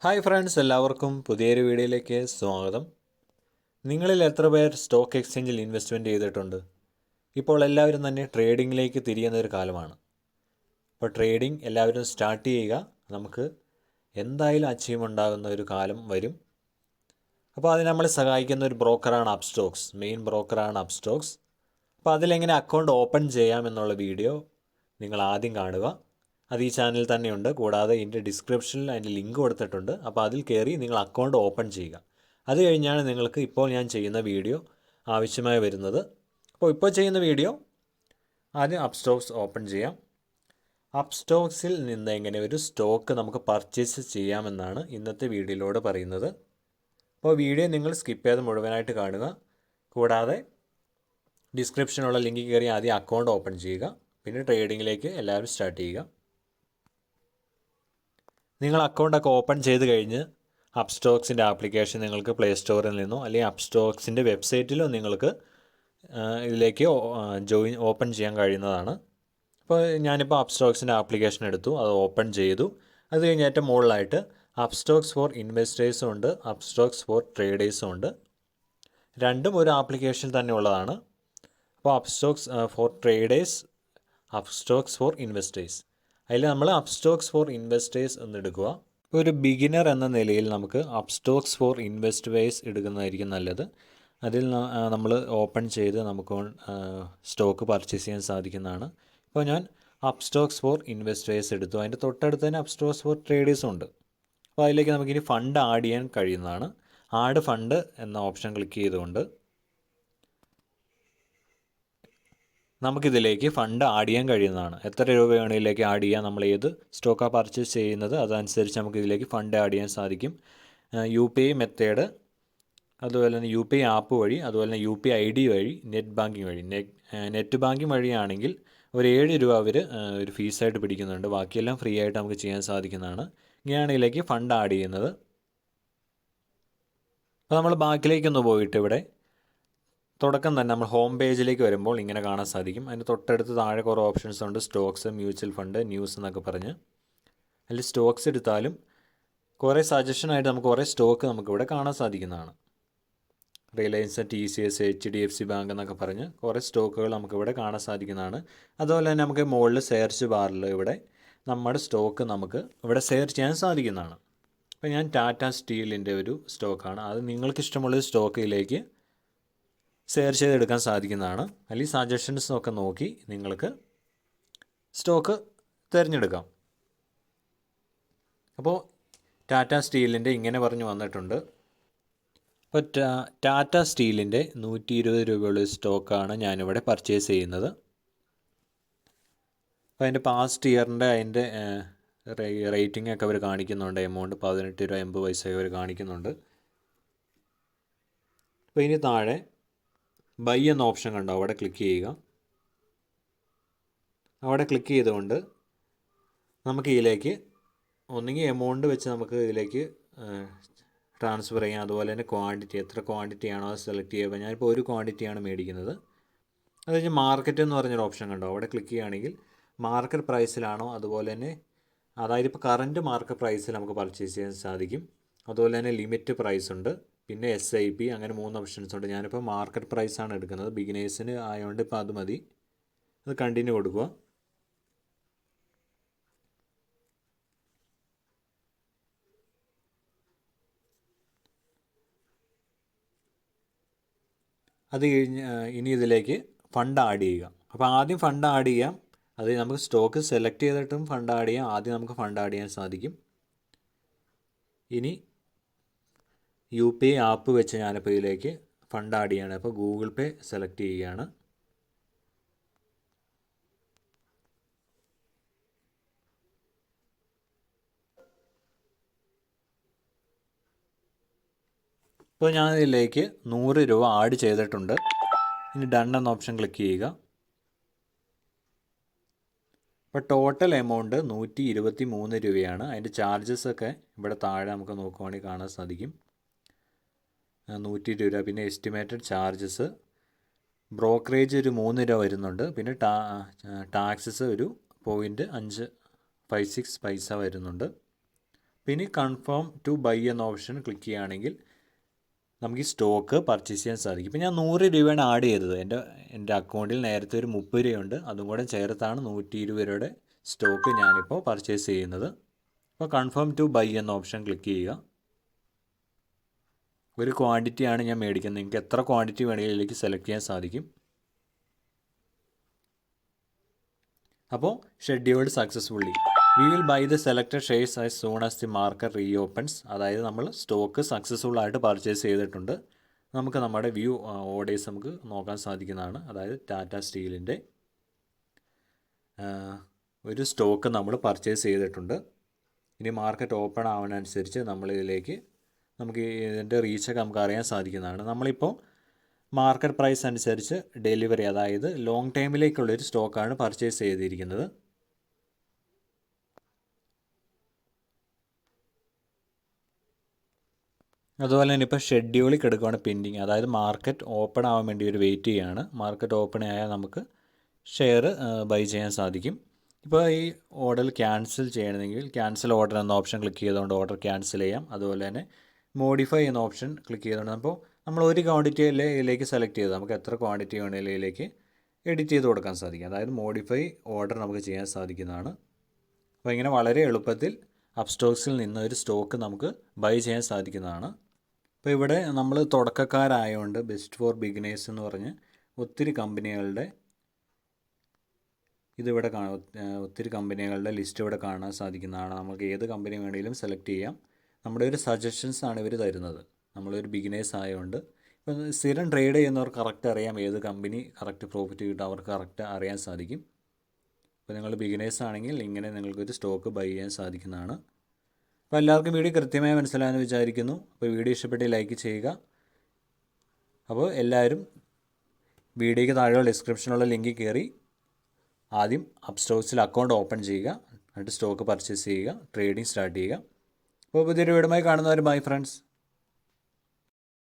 Hi friends, എല്ലാവർക്കും പുതിയൊരു വീഡിയോയിലേക്ക് സ്വാഗതം. നിങ്ങളിൽ എത്ര പേർ സ്റ്റോക്ക് എക്സ്ചേഞ്ചിൽ ഇൻവെസ്റ്റ്മെൻറ്റ് ചെയ്തിട്ടുണ്ട്? ഇപ്പോൾ എല്ലാവരും തന്നെ ട്രേഡിങ്ങിലേക്ക് തിരിയുന്ന ഒരു കാലമാണ്. അപ്പോൾ ട്രേഡിംഗ് എല്ലാവരും സ്റ്റാർട്ട് ചെയ്യുക. നമുക്ക് എന്തായാലും അച്ചീവ് ഉണ്ടാകുന്ന ഒരു കാലം വരും. അപ്പോൾ അതിന് നമ്മളെ സഹായിക്കുന്ന ഒരു ബ്രോക്കറാണ് UPSTOX, മെയിൻ ബ്രോക്കറാണ് UPSTOX. അപ്പോൾ അതിലെങ്ങനെ അക്കൗണ്ട് ഓപ്പൺ ചെയ്യാമെന്നുള്ള വീഡിയോ നിങ്ങൾ ആദ്യം കാണുക. അത് ഈ ചാനലിൽ തന്നെയുണ്ട്. കൂടാതെ ഇതിൻ്റെ ഡിസ്ക്രിപ്ഷനിൽ അതിൻ്റെ ലിങ്ക് കൊടുത്തിട്ടുണ്ട്. അപ്പോൾ അതിൽ കയറി നിങ്ങൾ അക്കൗണ്ട് ഓപ്പൺ ചെയ്യുക. അത് കഴിഞ്ഞാണ് നിങ്ങൾക്ക് ഇപ്പോൾ ഞാൻ ചെയ്യുന്ന വീഡിയോ ആവശ്യമായി വരുന്നത്. അപ്പോൾ ഇപ്പോൾ ചെയ്യുന്ന വീഡിയോ ആദ്യം UPSTOX ഓപ്പൺ ചെയ്യാം. UPSTOXിൽ നിന്ന് എങ്ങനെ ഒരു സ്റ്റോക്ക് നമുക്ക് പർച്ചേസ് ചെയ്യാമെന്നാണ് ഇന്നത്തെ വീഡിയോയിലൂടെ പറയുന്നത്. അപ്പോൾ വീഡിയോ നിങ്ങൾ സ്കിപ്പ് ചെയ്ത് മുഴുവനായിട്ട് കാണുക. കൂടാതെ ഡിസ്ക്രിപ്ഷനുള്ള ലിങ്കിൽ കയറി ആദ്യം അക്കൗണ്ട് ഓപ്പൺ ചെയ്യുക. പിന്നെ ട്രേഡിങ്ങിലേക്ക് എല്ലാവരും സ്റ്റാർട്ട് ചെയ്യുക. നിങ്ങൾ അക്കൗണ്ടൊക്കെ ഓപ്പൺ ചെയ്ത് കഴിഞ്ഞ് UPSTOXിൻ്റെ ആപ്ലിക്കേഷൻ നിങ്ങൾക്ക് പ്ലേ സ്റ്റോറിൽ നിന്നോ അല്ലെങ്കിൽ UPSTOXിൻ്റെ വെബ്സൈറ്റിലോ നിങ്ങൾക്ക് ഇതിലേക്ക് ഓപ്പൺ ചെയ്യാൻ കഴിയുന്നതാണ്. അപ്പോൾ ഞാനിപ്പോൾ UPSTOXിൻ്റെ ആപ്ലിക്കേഷൻ എടുത്തു, അത് ഓപ്പൺ ചെയ്തു. അത് കഴിഞ്ഞ് ഏറ്റവും മുകളിലായിട്ട് UPSTOX ഫോർ ഇൻവെസ്റ്റേഴ്സും ഉണ്ട്, UPSTOX ഫോർ ട്രേഡേഴ്സും ഉണ്ട്. രണ്ടും ഒരു ആപ്ലിക്കേഷനിൽ തന്നെ ഉള്ളതാണ്. അപ്പോൾ UPSTOX for traders, UPSTOX for investors. അതിൽ നമ്മൾ UPSTOX ഫോർ ഇൻവെസ്റ്റേഴ്സ് എന്നെടുക്കുക. ഒരു ബിഗിനർ എന്ന നിലയിൽ നമുക്ക് UPSTOX ഫോർ ഇൻവെസ്റ്റേഴ്സ് എടുക്കുന്നതായിരിക്കും നല്ലത്. അതിൽ നമ്മൾ ഓപ്പൺ ചെയ്ത് നമുക്ക് സ്റ്റോക്ക് പർച്ചേസ് ചെയ്യാൻ സാധിക്കുന്നതാണ്. ഇപ്പോൾ ഞാൻ UPSTOX ഫോർ ഇൻവെസ്റ്റേഴ്സ് എടുത്തു. അതിൻ്റെ തൊട്ടടുത്ത് തന്നെ UPSTOX ഫോർ ട്രേഡേഴ്സും ഉണ്ട്. അപ്പോൾ അതിലേക്ക് നമുക്കിനി ഫണ്ട് ആഡ് ചെയ്യാൻ കഴിയുന്നതാണ്. ആഡ് ഫണ്ട് എന്ന ഓപ്ഷൻ ക്ലിക്ക് ചെയ്തുകൊണ്ട് നമുക്കിതിലേക്ക് ഫണ്ട് ആഡ് ചെയ്യാൻ കഴിയുന്നതാണ്. എത്ര രൂപ വേണമെങ്കിലേക്ക് ആഡ് ചെയ്യാം. നമ്മൾ ഏത് സ്റ്റോക്കാണ് പർച്ചേസ് ചെയ്യുന്നത് അതനുസരിച്ച് നമുക്കിതിലേക്ക് ഫണ്ട് ആഡ് ചെയ്യാൻ സാധിക്കും. UPI മെത്തേഡ്, അതുപോലെ തന്നെ UPI ആപ്പ് വഴി, അതുപോലെ തന്നെ UPI ID വഴി, നെറ്റ് ബാങ്കിങ് വഴി. നെറ്റ് ബാങ്കിങ് വഴിയാണെങ്കിൽ ഒരു 7 രൂപ അവർ ഒരു ഫീസായിട്ട് പിടിക്കുന്നുണ്ട്. ബാക്കിയെല്ലാം ഫ്രീ ആയിട്ട് നമുക്ക് ചെയ്യാൻ സാധിക്കുന്നതാണ്. ഇങ്ങനെയാണ് ഇതിലേക്ക് ഫണ്ട് ആഡ് ചെയ്യുന്നത്. അപ്പോൾ നമ്മൾ ബാക്കിലേക്കൊന്ന് പോയിട്ട് ഇവിടെ തുടക്കം തന്നെ നമ്മൾ ഹോം പേജിലേക്ക് വരുമ്പോൾ ഇങ്ങനെ കാണാൻ സാധിക്കും. അതിന് തൊട്ടടുത്ത് താഴെ കുറേ ഓപ്ഷൻസ് ഉണ്ട്. സ്റ്റോക്സ്, മ്യൂച്വൽ ഫണ്ട്, ന്യൂസ് എന്നൊക്കെ പറഞ്ഞ്. അതിൽ സ്റ്റോക്സ് എടുത്താലും കുറേ സജഷനായിട്ട് നമുക്ക് കുറേ സ്റ്റോക്ക് നമുക്കിവിടെ കാണാൻ സാധിക്കുന്നതാണ്. റിലയൻസ്, TCS, HDFC ബാങ്ക് എന്നൊക്കെ പറഞ്ഞ് കുറേ സ്റ്റോക്കുകൾ നമുക്കിവിടെ കാണാൻ സാധിക്കുന്നതാണ്. അതുപോലെ തന്നെ നമുക്ക് മുകളിൽ സെർച്ച് ബാറിൽ ഇവിടെ നമ്മുടെ സ്റ്റോക്ക് നമുക്ക് ഇവിടെ സെർച്ച് ചെയ്യാൻ സാധിക്കുന്നതാണ്. അപ്പോൾ ഞാൻ ടാറ്റ സ്റ്റീലിൻ്റെ ഒരു സ്റ്റോക്കാണ്. അത് നിങ്ങൾക്ക് ഇഷ്ടമുള്ളൊരു സ്റ്റോക്കിലേക്ക് സെർച്ച് ചെയ്തെടുക്കാൻ സാധിക്കുന്നതാണ്. അല്ലെങ്കിൽ സജഷൻസൊക്കെ നോക്കി നിങ്ങൾക്ക് സ്റ്റോക്ക് തിരഞ്ഞെടുക്കാം. അപ്പോൾ ടാറ്റ സ്റ്റീലിൻ്റെ ഇങ്ങനെ പറഞ്ഞു വന്നിട്ടുണ്ട്. അപ്പോൾ ടാറ്റ സ്റ്റീലിൻ്റെ 120 രൂപയുള്ള സ്റ്റോക്കാണ് ഞാനിവിടെ പർച്ചേസ് ചെയ്യുന്നത്. അപ്പോൾ അതിൻ്റെ പാസ്റ്റ് ഇയറിൻ്റെ അതിൻ്റെ റേറ്റിംഗ് ഒക്കെ അവർ കാണിക്കുന്നുണ്ട്. എമൗണ്ട് 18 രൂപ 80 പൈസ അവർ കാണിക്കുന്നുണ്ട്. അപ്പോൾ ഇനി താഴെ ബൈ എന്ന ഓപ്ഷൻ കണ്ടോ, അവിടെ ക്ലിക്ക് ചെയ്യുക. അവിടെ ക്ലിക്ക് ചെയ്തുകൊണ്ട് നമുക്ക് ഇതിലേക്ക് ഒന്നുകിൽ എമൗണ്ട് വെച്ച് നമുക്ക് ഇതിലേക്ക് ട്രാൻസ്ഫർ ചെയ്യാം. അതുപോലെ തന്നെ ക്വാണ്ടിറ്റി, എത്ര ക്വാണ്ടിറ്റി ആണോ അത് സെലക്ട് ചെയ്യുക. ഞാനിപ്പോൾ ഒരു ക്വാണ്ടിറ്റിയാണ് മേടിക്കുന്നത്. അത് കഴിഞ്ഞ് മാർക്കറ്റ് എന്ന് പറഞ്ഞൊരു ഓപ്ഷൻ കണ്ടോ, അവിടെ ക്ലിക്ക് ചെയ്യുകയാണെങ്കിൽ മാർക്കറ്റ് പ്രൈസിലാണോ, അതുപോലെ തന്നെ അതായത് ഇപ്പോൾ കറൻറ്റ് മാർക്കറ്റ് പ്രൈസിൽ നമുക്ക് പർച്ചേസ് ചെയ്യാൻ സാധിക്കും. അതുപോലെ തന്നെ ലിമിറ്റ് പ്രൈസ് ഉണ്ട്, പിന്നെ SIP, അങ്ങനെ 3 ഓപ്ഷൻസ് ഉണ്ട്. ഞാനിപ്പോൾ മാർക്കറ്റ് പ്രൈസാണ് എടുക്കുന്നത്. ബിഗിനേഴ്സിന് ആയതുകൊണ്ട് ഇപ്പോൾ അത് മതി. അത് കണ്ടിന്യൂ കൊടുക്കുക. അത് കഴിഞ്ഞ് ഇനി ഇതിലേക്ക് ഫണ്ട് ആഡ് ചെയ്യുക. അപ്പോൾ ആദ്യം ഫണ്ട് ആഡ് ചെയ്യാം. അത് നമുക്ക് സ്റ്റോക്ക് സെലക്ട് ചെയ്തിട്ടും ഫണ്ട് ആഡ് ചെയ്യാം. ആദ്യം നമുക്ക് ഫണ്ട് ആഡ് ചെയ്യാൻ സാധിക്കും. ഇനി UPI ആപ്പ് വെച്ച് ഞാനിപ്പോൾ ഇതിലേക്ക് ഫണ്ട് ആഡ് ചെയ്യുകയാണ്. അപ്പോൾ ഗൂഗിൾ പേ സെലക്ട് ചെയ്യുകയാണ്. ഇപ്പോൾ ഞാൻ ഇതിലേക്ക് 100 രൂപ ആഡ് ചെയ്തിട്ടുണ്ട്. ഇനി ഡൺ എന്ന ഓപ്ഷൻ ക്ലിക്ക് ചെയ്യുക. അപ്പോൾ ടോട്ടൽ എമൗണ്ട് 123 രൂപയാണ്. അതിൻ്റെ ചാർജസൊക്കെ ഇവിടെ താഴെ നമുക്ക് നോക്കുവാണെങ്കിൽ കാണാൻ സാധിക്കും. 120 രൂപ, പിന്നെ എസ്റ്റിമേറ്റഡ് ചാർജസ്, ബ്രോക്കറേജ് ഒരു 3 രൂപ വരുന്നുണ്ട്, പിന്നെ ടാക്സസ് ഒരു 0.556 പൈസ വരുന്നുണ്ട്. പിന്നെ കൺഫേം ടു ബൈ എന്ന ഓപ്ഷൻ ക്ലിക്ക് ചെയ്യുകയാണെങ്കിൽ നമുക്ക് ഈ സ്റ്റോക്ക് പർച്ചേസ് ചെയ്യാൻ സാധിക്കും. ഇപ്പോൾ ഞാൻ 100 രൂപയാണ് ആഡ് ചെയ്തത്. എൻ്റെ അക്കൗണ്ടിൽ നേരത്തെ ഒരു 30 രൂപയുണ്ട്. അതും കൂടെ ചേർത്താണ് 120 രൂപയുടെ സ്റ്റോക്ക് ഞാനിപ്പോൾ പർച്ചേസ് ചെയ്യുന്നത്. അപ്പോൾ കൺഫേം ടു ബൈ എന്ന ഓപ്ഷൻ ക്ലിക്ക് ചെയ്യുക. ഒരു ക്വാണ്ടിറ്റിയാണ് ഞാൻ മേടിക്കുന്നത്. നിങ്ങൾക്ക് എത്ര ക്വാണ്ടിറ്റി വേണമെങ്കിലും ഇതിലേക്ക് സെലക്ട് ചെയ്യാൻ സാധിക്കും. അപ്പോൾ scheduled successfully we will buy the selected shares as soon as the market റീഓപ്പൺസ്. അതായത് നമ്മൾ സ്റ്റോക്ക് സക്സസ്ഫുൾ ആയിട്ട് പർച്ചേസ് ചെയ്തിട്ടുണ്ട്. നമുക്ക് നമ്മുടെ വ്യൂ ഓർഡേഴ്സ് നമുക്ക് നോക്കാൻ സാധിക്കുന്നതാണ്. അതായത് ടാറ്റ സ്റ്റീലിൻ്റെ ഒരു സ്റ്റോക്ക് നമ്മൾ പർച്ചേസ് ചെയ്തിട്ടുണ്ട്. ഇനി മാർക്കറ്റ് ഓപ്പൺ ആവുന്നതനുസരിച്ച് നമ്മളിതിലേക്ക് നമുക്ക് ഇതിൻ്റെ റീച്ചൊക്കെ നമുക്ക് അറിയാൻ സാധിക്കുന്നതാണ്. നമ്മളിപ്പോൾ മാർക്കറ്റ് പ്രൈസ് അനുസരിച്ച് ഡെലിവറി, അതായത് ലോങ് ടൈമിലേക്കുള്ളൊരു സ്റ്റോക്കാണ് പർച്ചേസ് ചെയ്തിരിക്കുന്നത്. അതുപോലെ തന്നെ ഇപ്പോൾ ഷെഡ്യൂളിൽ കിടക്കുകയാണ് പെൻഡിങ്, അതായത് മാർക്കറ്റ് ഓപ്പൺ ആവാൻ വേണ്ടി ഒരു വെയിറ്റ് ചെയ്യുകയാണ്. മാർക്കറ്റ് ഓപ്പൺ ആയാൽ നമുക്ക് ഷെയർ ബൈ ചെയ്യാൻ സാധിക്കും. ഇപ്പോൾ ഈ ഓർഡർ ക്യാൻസൽ ചെയ്യണമെങ്കിൽ ക്യാൻസൽ ഓർഡർ എന്ന ഓപ്ഷൻ ക്ലിക്ക് ചെയ്തുകൊണ്ട് ഓർഡർ ക്യാൻസൽ ചെയ്യാം. അതുപോലെ തന്നെ മോഡിഫൈ എന്ന ഓപ്ഷൻ ക്ലിക്ക് ചെയ്തുകൊണ്ട് അപ്പോൾ നമ്മൾ ഒരു ക്വാണ്ടിറ്റി അല്ലേ ഇതിലേക്ക് സെലക്ട് ചെയ്ത് നമുക്ക് എത്ര ക്വാണ്ടിറ്റി വേണമെങ്കിലും ഇതിലേക്ക് എഡിറ്റ് ചെയ്ത് കൊടുക്കാൻ സാധിക്കും. അതായത് മോഡിഫൈ ഓർഡർ നമുക്ക് ചെയ്യാൻ സാധിക്കുന്നതാണ്. അപ്പോൾ ഇങ്ങനെ വളരെ എളുപ്പത്തിൽ അപ്സ്റ്റോക്സിൽ നിന്ന് ഒരു സ്റ്റോക്ക് നമുക്ക് ബൈ ചെയ്യാൻ സാധിക്കുന്നതാണ്. അപ്പോൾ ഇവിടെ നമ്മൾ തുടക്കക്കാരായതുകൊണ്ട് ബെസ്റ്റ് ഫോർ ബിഗിനേഴ്സ് എന്ന് പറഞ്ഞ് ഒത്തിരി കമ്പനികളുടെ ഇതിവിടെ ഒത്തിരി കമ്പനികളുടെ ലിസ്റ്റ് ഇവിടെ കാണാൻ സാധിക്കുന്നതാണ്. നമുക്ക് ഏത് കമ്പനി വേണമെങ്കിലും സെലക്ട് ചെയ്യാം. നമ്മുടെ ഒരു സജഷൻസ് ആണ് ഇവർ തരുന്നത്. നമ്മളൊരു ബിഗിനേഴ്സ് ആയതുകൊണ്ട് ഇപ്പം സ്ഥിരം ട്രേഡ് ചെയ്യുന്നവർക്ക് കറക്റ്റ് അറിയാം ഏത് കമ്പനി കറക്റ്റ് പ്രോഫിറ്റ് കിട്ടും, അവർക്ക് കറക്റ്റ് അറിയാൻ സാധിക്കും. അപ്പോൾ നിങ്ങൾ ബിഗിനേഴ്സ് ആണെങ്കിൽ ഇങ്ങനെ നിങ്ങൾക്കൊരു സ്റ്റോക്ക് ബൈ ചെയ്യാൻ സാധിക്കുന്നതാണ്. അപ്പോൾ എല്ലാവർക്കും വീഡിയോ കൃത്യമായി മനസ്സിലായെന്ന് വിചാരിക്കുന്നു. അപ്പോൾ വീഡിയോ ഇഷ്ടപ്പെട്ട് ലൈക്ക് ചെയ്യുക. അപ്പോൾ എല്ലാവരും വീഡിയോയ്ക്ക് താഴെയുള്ള ഡിസ്ക്രിപ്ഷനുള്ള ലിങ്കിൽ കയറി ആദ്യം അപ്സ്റ്റോക്സിൽ അക്കൗണ്ട് ഓപ്പൺ ചെയ്യുക, എന്നിട്ട് സ്റ്റോക്ക് പർച്ചേസ് ചെയ്യുക, ട്രേഡിംഗ് സ്റ്റാർട്ട് ചെയ്യുക. അപ്പോൾ പുതിയൊരു വീഡിയോയുമായി കാണുന്നവർ ബൈ ഫ്രണ്ട്സ്.